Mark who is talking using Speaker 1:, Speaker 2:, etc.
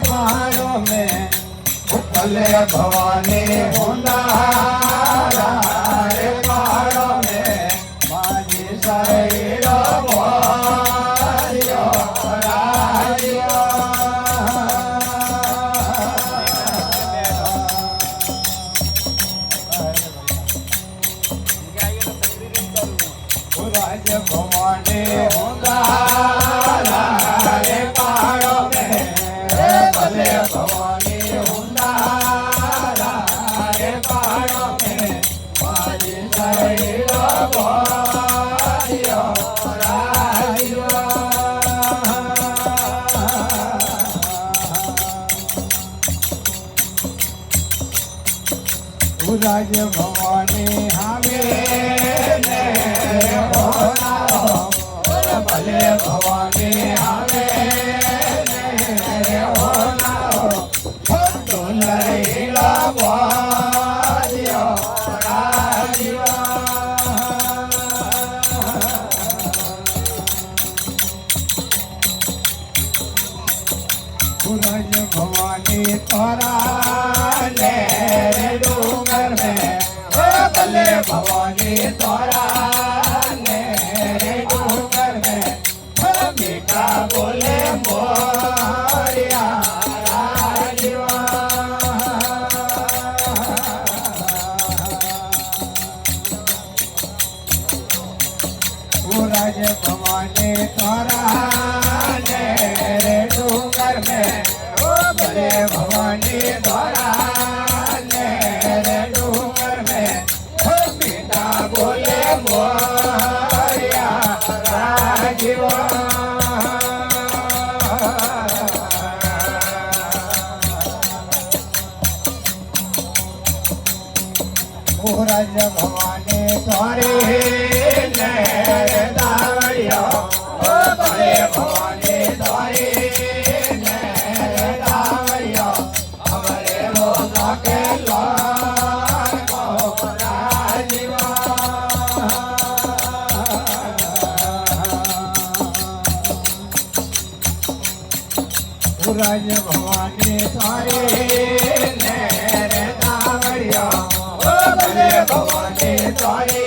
Speaker 1: पहाड़ों में भले भवानी हुंदारा रे पहाड़ों में माझी साईरो बोलियो राजियो राज भवानी हुंदारा रे पहाड़ों में भले भवानी हुंदारा रे पहाड़ों में माझी साईरो बोलियो राजियो राज भवानी हमें भले भवानी हमें दुलैला बोलियो राजियो राज भवानी तोरा ले डूंगर में भले भवानी तोरा ले डूंगर में मीठा बोले मोरिया राजियो राज भवानी तोरा ले डूंगर में भले भवानी तोरा ले डूंगर में मीठा बोले मोरिया राजियो राज भवानी तोरे दावड़िया भले भवानी तोरे दावड़िया हमारे रोजा के लाल को राजिया राज भवानी तोरे दावड़िया भले भवानी तोरे